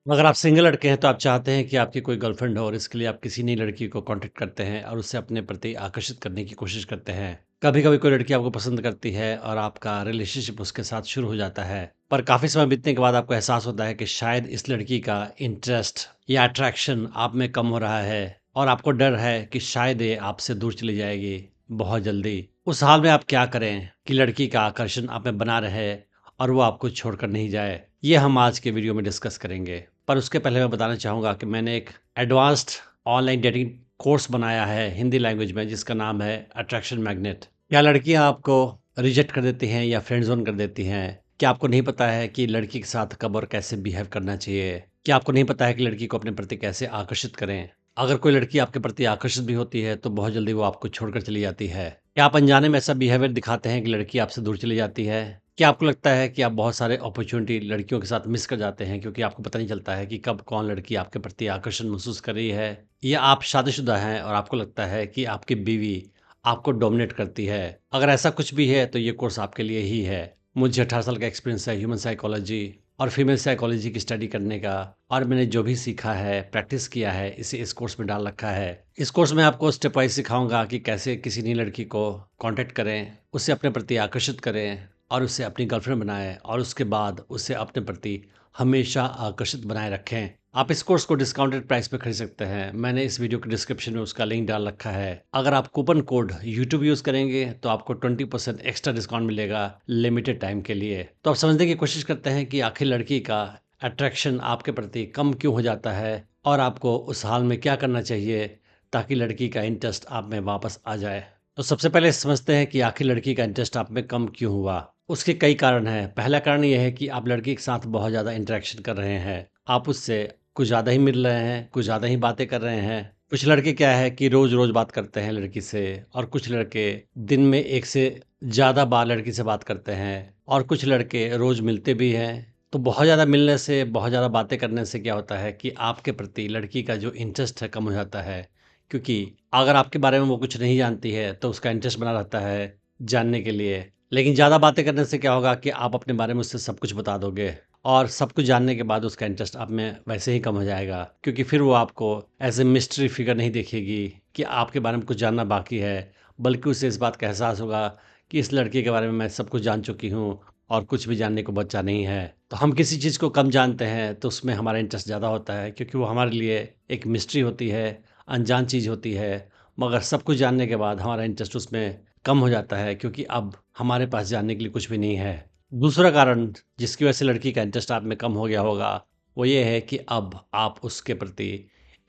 अगर आप सिंगल लड़के हैं तो आप चाहते हैं कि आपकी कोई गर्लफ्रेंड हो और इसके लिए आप किसी नई लड़की को कांटेक्ट करते हैं और उससे अपने प्रति आकर्षित करने की कोशिश करते हैं। कभी-कभी कोई लड़की आपको पसंद करती है और आपका रिलेशनशिप उसके साथ शुरू हो जाता है। पर काफ़ी समय बीतने के बाद आपको एहसास होता है कि शायद इस लड़की का इंटरेस्ट या अट्रैक्शन आप में कम हो रहा है और आपको डर है कि शायद ये आपसे दूर चली जाएगी बहुत जल्दी। उस हाल में आप क्या करें कि लड़की का आकर्षण आप में बना रहे और वो आपको छोड़कर नहीं जाए? ये हम आज के वीडियो में डिस्कस करेंगे। पर उसके पहले मैं बताना चाहूँगा कि मैंने एक एडवांस्ड ऑनलाइन डेटिंग कोर्स बनाया है हिंदी लैंग्वेज में जिसका नाम है अट्रैक्शन मैग्नेट। क्या लड़कियाँ आपको रिजेक्ट कर देती हैं या फ्रेंड ज़ोन कर देती हैं? क्या आपको नहीं पता है कि लड़की के साथ कब और कैसे बिहेव करना चाहिए? क्या आपको नहीं पता है कि लड़की को अपने प्रति कैसे आकर्षित करें? अगर कोई लड़की आपके प्रति आकर्षित भी होती है तो बहुत जल्दी वो आपको छोड़कर चली जाती है। क्या आप अनजाने में ऐसा बिहेवियर दिखाते हैं कि लड़की आपसे दूर चली जाती है? क्या आपको लगता है कि आप बहुत सारे अपॉर्चुनिटी लड़कियों के साथ मिस कर जाते हैं क्योंकि आपको पता नहीं चलता है कि कब कौन लड़की आपके प्रति आकर्षण महसूस कर रही है? या आप शादीशुदा हैं और आपको लगता है कि आपकी बीवी आपको डोमिनेट करती है? अगर ऐसा कुछ भी है तो ये कोर्स आपके लिए ही है। मुझे 18 साल का एक्सपीरियंस है ह्यूमन साइकोलॉजी और फीमेल साइकोलॉजी की स्टडी करने का, और मैंने जो भी सीखा है, प्रैक्टिस किया है, इसे इस कोर्स में डाल रखा है। इस कोर्स में आपको स्टेप वाइज सिखाऊंगा कि कैसे किसी नई लड़की को कांटेक्ट करें, उससे अपने प्रति आकर्षित करें और उसे अपनी गर्लफ्रेंड बनाएं और उसके बाद उसे अपने प्रति हमेशा आकर्षित बनाए रखें। आप इस कोर्स को डिस्काउंटेड प्राइस पे खरीद सकते हैं। मैंने इस वीडियो के डिस्क्रिप्शन में उसका लिंक डाल रखा है। अगर आप कूपन कोड यूट्यूब यूज़ करेंगे तो आपको 20% एक्स्ट्रा डिस्काउंट मिलेगा लिमिटेड टाइम के लिए। तो आप समझने की कोशिश करते हैं कि आखिर लड़की का अट्रैक्शन आपके प्रति कम क्यों हो जाता है और आपको उस हाल में क्या करना चाहिए ताकि लड़की का इंटरेस्ट आप में वापस आ जाए। तो सबसे पहले समझते हैं कि आखिर लड़की का इंटरेस्ट आप में कम क्यों हुआ। उसके कई कारण हैं। पहला कारण यह है कि आप लड़की के साथ बहुत ज़्यादा इंटरेक्शन कर रहे हैं। आप उससे कुछ ज़्यादा ही मिल रहे हैं, कुछ ज़्यादा ही बातें कर रहे हैं। कुछ लड़के क्या है कि रोज़-रोज़ बात करते हैं लड़की से, और कुछ लड़के दिन में 1 से ज़्यादा बार लड़की से बात करते हैं, और कुछ लड़के रोज़ मिलते भी हैं। तो बहुत ज़्यादा मिलने से, बहुत ज़्यादा बातें करने से क्या होता है कि आपके प्रति लड़की का जो इंटरेस्ट है कम हो जाता है। क्योंकि अगर आपके बारे में वो कुछ नहीं जानती है तो उसका इंटरेस्ट बना रहता है जानने के लिए। लेकिन ज़्यादा बातें करने से क्या होगा कि आप अपने बारे में उससे सब कुछ बता दोगे, और सब कुछ जानने के बाद उसका इंटरेस्ट आप में वैसे ही कम हो जाएगा, क्योंकि फिर वो आपको एज ए मिस्ट्री फिगर नहीं देखेगी कि आपके बारे में कुछ जानना बाकी है, बल्कि उसे इस बात का एहसास होगा कि इस लड़के के बारे में मैं सब कुछ जान चुकी हूँ और कुछ भी जानने को बचा नहीं है। तो हम किसी चीज़ को कम जानते हैं तो उसमें हमारा इंटरेस्ट ज़्यादा होता है, क्योंकि वो हमारे लिए एक मिस्ट्री होती है, अनजान चीज़ होती है। मगर सब कुछ जानने के बाद हमारा इंटरेस्ट उसमें कम हो जाता है, क्योंकि अब हमारे पास जानने के लिए कुछ भी नहीं है। दूसरा कारण जिसकी वजह से लड़की का इंटरेस्ट आप में कम हो गया होगा, वो ये है कि अब आप उसके प्रति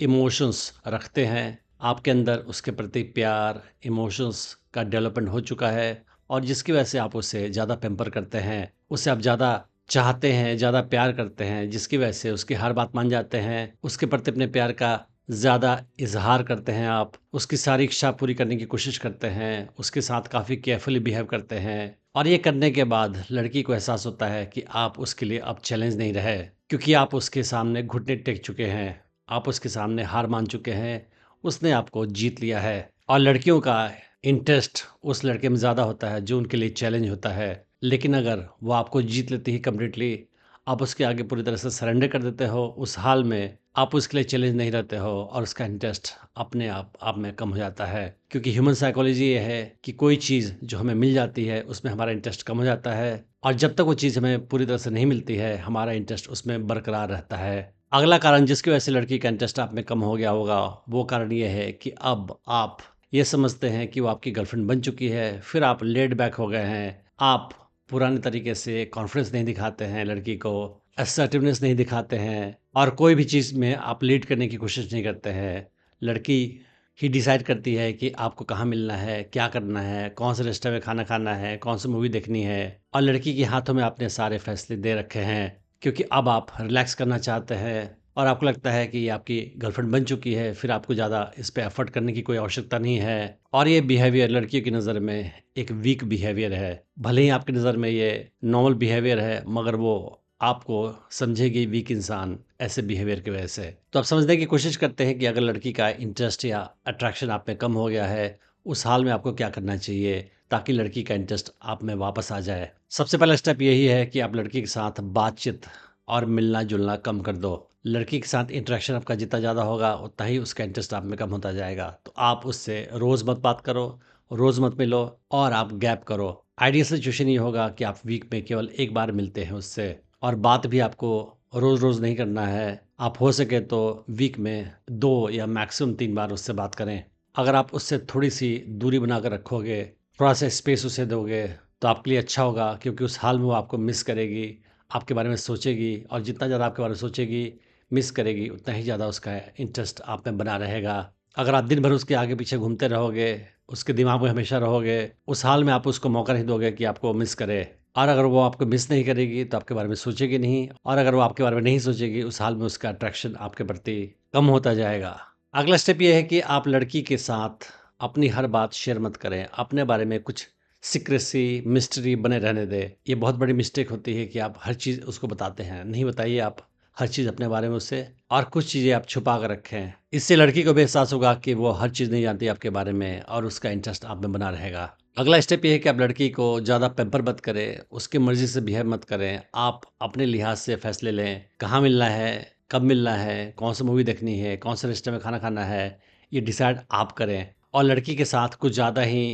इमोशंस रखते हैं। आपके अंदर उसके प्रति प्यार, इमोशंस का डेवलपमेंट हो चुका है, और जिसकी वजह से आप उसे ज़्यादा पैम्पर करते हैं, उसे आप ज़्यादा चाहते हैं, ज़्यादा प्यार करते हैं, जिसकी वजह से उसकी हर बात मान जाते हैं। उसके प्रति अपने प्यार का ज़्यादा इज़हार करते हैं आप, उसकी सारी इच्छा पूरी करने की कोशिश करते हैं, उसके साथ काफ़ी केयरफुली बिहेव करते हैं, और ये करने के बाद लड़की को एहसास होता है कि आप उसके लिए अब चैलेंज नहीं रहे, क्योंकि आप उसके सामने घुटने टेक चुके हैं, आप उसके सामने हार मान चुके हैं, उसने आपको जीत लिया है। और लड़कियों का इंटरेस्ट उस लड़के में ज़्यादा होता है जो उनके लिए चैलेंज होता है। लेकिन अगर वो आपको जीत लेती है कंप्लीटली, आप उसके आगे पूरी तरह से सरेंडर कर देते हो, उस हाल में आप उसके लिए चैलेंज नहीं रहते हो और उसका इंटरेस्ट अपने आप में कम हो जाता है। क्योंकि ह्यूमन साइकोलॉजी ये है कि कोई चीज़ जो हमें मिल जाती है उसमें हमारा इंटरेस्ट कम हो जाता है, और जब तक वो चीज़ हमें पूरी तरह से नहीं मिलती है हमारा इंटरेस्ट उसमें बरकरार रहता है। अगला कारण जिसकी वजह से लड़की का इंटरेस्ट आप में कम हो गया होगा, वो कारण ये है कि अब आप ये समझते हैं कि वो आपकी गर्लफ्रेंड बन चुकी है, फिर आप लेड बैक हो गए हैं। आप पुराने तरीके से कॉन्फिडेंस नहीं दिखाते हैं लड़की को, असर्टिवनेस नहीं दिखाते हैं, और कोई भी चीज़ में आप लीड करने की कोशिश नहीं करते हैं। लड़की ही डिसाइड करती है कि आपको कहाँ मिलना है, क्या करना है, कौन से रेस्टोरेंट में खाना खाना है, कौन सी मूवी देखनी है, और लड़की के हाथों में आपने सारे फैसले दे रखे हैं, क्योंकि अब आप रिलैक्स करना चाहते हैं और आपको लगता है कि ये आपकी गर्लफ्रेंड बन चुकी है, फिर आपको ज़्यादा इस पे एफर्ट करने की कोई आवश्यकता नहीं है। और ये बिहेवियर लड़कियों की नज़र में एक वीक बिहेवियर है। भले ही आपकी नज़र में ये नॉर्मल बिहेवियर है, मगर वो आपको समझेगी वीक इंसान ऐसे बिहेवियर की वजह से। तो आप समझने की कोशिश करते हैं कि अगर लड़की का इंटरेस्ट या अट्रैक्शन आप में कम हो गया है, उस हाल में आपको क्या करना चाहिए ताकि लड़की का इंटरेस्ट आप में वापस आ जाए। सबसे पहला स्टेप यही है कि आप लड़की के साथ बातचीत और मिलना-जुलना कम कर दो। लड़की के साथ इंटरेक्शन आपका जितना ज़्यादा होगा, उतना ही उसका इंटरेस्ट आप में कम होता जाएगा। तो आप उससे रोज़ मत बात करो, रोज़ मत मिलो और आप गैप करो। आइडियल सिचुएशन ये होगा कि आप वीक में केवल 1 बार मिलते हैं उससे और बात भी आपको रोज़-रोज़ नहीं करना है। आप हो सके तो वीक में 2 या मैक्सिमम 3 बार उससे बात करें। अगर आप उससे थोड़ी-सी दूरी बनाकर रखोगे, थोड़ा-सा स्पेस उसे दोगे, तो आपके लिए अच्छा होगा क्योंकि उस हाल में वो आपको मिस करेगी, आपके बारे में सोचेगी और जितना ज़्यादा आपके बारे में सोचेगी, मिस करेगी, उतना ही ज़्यादा उसका इंटरेस्ट आप में बना रहेगा। अगर आप दिन भर उसके आगे-पीछे घूमते रहोगे, उसके दिमाग में हमेशा रहोगे, उस हाल में आप उसको मौका नहीं दोगे कि आपको मिस करे और अगर वो आपको मिस नहीं करेगी, तो आपके बारे में सोचेगी नहीं और अगर वो आपके बारे में नहीं सोचेगी, उस हाल में उसका अट्रैक्शन आपके प्रति कम होता जाएगा। अगला स्टेप ये है कि आप लड़की के साथ अपनी हर बात शेयर मत करें। अपने बारे में कुछ सीक्रेसी, मिस्ट्री बने रहने दें। ये बहुत बड़ी मिस्टेक होती है कि आप हर चीज़ उसको बताते हैं। नहीं बताइए आप हर चीज़ अपने बारे में उससे और कुछ चीज़ें आप छुपा कर रखें। इससे लड़की को भी एहसास होगा कि वो हर चीज़ नहीं जानती आपके बारे में और उसका इंटरेस्ट आप में बना रहेगा। अगला स्टेप ये है कि आप लड़की को ज़्यादा पैम्पर मत करें, उसकी मर्ज़ी से बिहेव मत करें। आप अपने लिहाज से फ़ैसले लें, कहाँ मिलना है, कब मिलना है, कौन-सी मूवी देखनी है, कौन-से रेस्टोरेंट में खाना खाना है, ये डिसाइड आप करें और लड़की के साथ कुछ ज़्यादा ही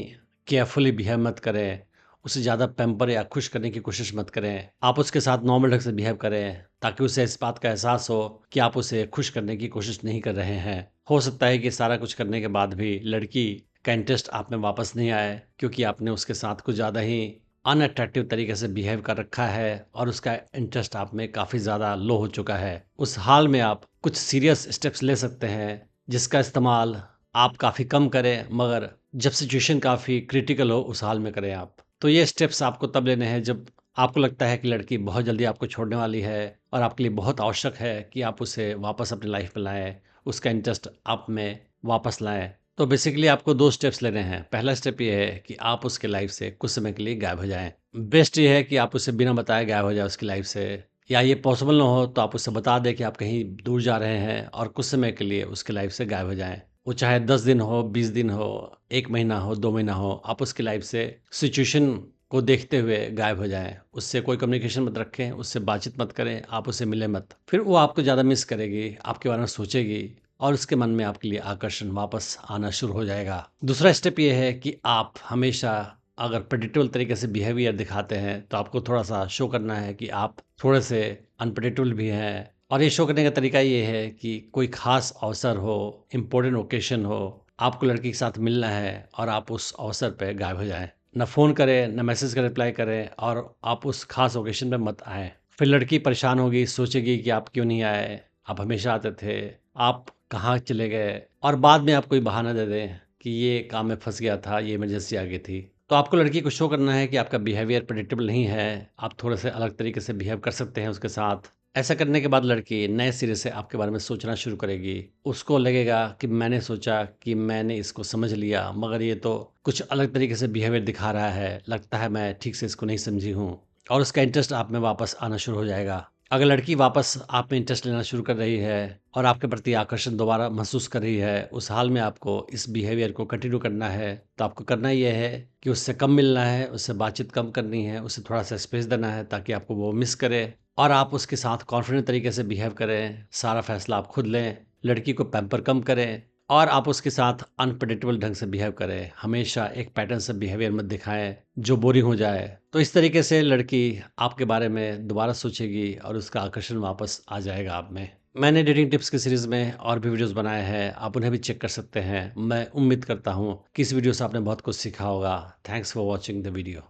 केयरफुली बिहेव मत करें। उसे ज़्यादा पैम्पर या खुश करने की कोशिश मत करें। आप उसके साथ नॉर्मल ढंग से बिहेव करें ताकि उसे इस बात का एहसास हो कि आप उसे खुश करने की कोशिश नहीं कर रहे हैं। हो सकता है कि सारा कुछ करने के बाद भी लड़की का इंटरेस्ट आप में वापस नहीं आए क्योंकि आपने उसके साथ कुछ ज़्यादा ही अनअट्रैक्टिव तरीके से बिहेव कर रखा है और उसका इंटरेस्ट आप में काफ़ी ज़्यादा लो हो चुका है। उस हाल में आप कुछ सीरियस स्टेप्स ले सकते हैं जिसका इस्तेमाल आप काफ़ी कम करें मगर जब सिचुएशन काफ़ी क्रिटिकल हो उस हाल में करें आप। तो ये स्टेप्स आपको तब लेने हैं जब आपको लगता है कि लड़की बहुत जल्दी आपको छोड़ने वाली है और आपके लिए बहुत आवश्यक है कि आप उसे वापस अपनी लाइफ में लाएँ, उसका इंटरेस्ट आप में वापस लाएँ। तो बेसिकली आपको 2 स्टेप्स लेने हैं। पहला स्टेप ये है कि आप उसके लाइफ से कुछ समय के लिए गायब हो जाएँ। बेस्ट ये है कि आप उसे बिना बताए गायब हो जाएँ उसकी लाइफ से या ये पॉसिबल ना हो तो आप उसे बता दें कि आप कहीं दूर जा रहे हैं और कुछ समय के लिए उसकी लाइफ से गायब हो जाएँ। वो चाहे 10 दिन हो, 20 दिन हो, 1 महीना हो, 2 महीना हो, आप उसकी लाइफ से सिचुएशन को देखते हुए गायब हो जाएँ। उससे कोई कम्युनिकेशन मत रखें, उससे बातचीत मत करें, आप उससे मिलें मत। फिर वो आपको ज़्यादा मिस करेगी, आपके बारे में सोचेगी और उसके मन में आपके लिए आकर्षण वापस आना शुरू हो जाएगा। दूसरा स्टेप ये है कि आप हमेशा अगर प्रेडिक्टेबल तरीके से बिहेवियर दिखाते हैं, तो आपको थोड़ा-सा शो करना है कि आप थोड़े से अनप्रेडिक्टेबल भी हैं और ये शो करने का तरीका ये है कि कोई ख़ास अवसर हो, इम्पोर्टेंट ओकेशन हो, आपको लड़की के साथ मिलना है और आप उस अवसर पे गायब हो जाएँ। ना फ़ोन करें, ना मैसेज का रिप्लाई करें और आप उस ख़ास ओकेशन पे मत आएँ। फिर लड़की परेशान होगी, सोचेगी कि आप क्यों नहीं आए? आप हमेशा आते थे, आप कहाँ चले गए? और बाद में आप कोई बहाना दे दें कि ये काम में फँस गया था, ये इमरजेंसी आ गई थी। तो आपको लड़की को शो करना है कि आपका बिहेवियर प्रेडिक्टेबल नहीं है, आप थोड़े से अलग तरीके से बिहेव कर सकते हैं उसके साथ। ऐसा करने के बाद लड़की नए सिरे से आपके बारे में सोचना शुरू करेगी। उसको लगेगा कि मैंने सोचा कि मैंने इसको समझ लिया, मगर ये तो कुछ अलग तरीके से बिहेवियर दिखा रहा है। लगता है मैं ठीक से इसको नहीं समझी हूँ और उसका इंटरेस्ट आप में वापस आना शुरू हो जाएगा। अगर लड़की वापस आप में इंटरेस्ट लेना शुरू कर रही है और आपके प्रति आकर्षण दोबारा महसूस कर रही है, उस हाल में आपको इस बिहेवियर को कंटिन्यू करना है। तो आपको करना ये है कि उससे कम मिलना है, उससे बातचीत कम करनी है, उसे थोड़ा-सा स्पेस देना है ताकि आपको वो मिस करे और आप उसके साथ कॉन्फिडेंट तरीके से बिहेव करें। सारा फैसला आप खुद लें, लड़की को पैम्पर कम करें और आप उसके साथ अनप्रेडिक्टेबल ढंग से बिहेव करें। हमेशा एक पैटर्न से बिहेवियर मत दिखाएँ जो बोरिंग हो जाए। तो इस तरीके से लड़की आपके बारे में दोबारा सोचेगी और उसका आकर्षण वापस आ जाएगा आप में। मैंने डेटिंग टिप्स की सीरीज़ में और भी वीडियोज़ बनाए हैं, आप उन्हें भी चेक कर सकते हैं। मैं उम्मीद करता हूँ कि इस वीडियो से आपने बहुत कुछ सीखा होगा। Thanks for watching the video.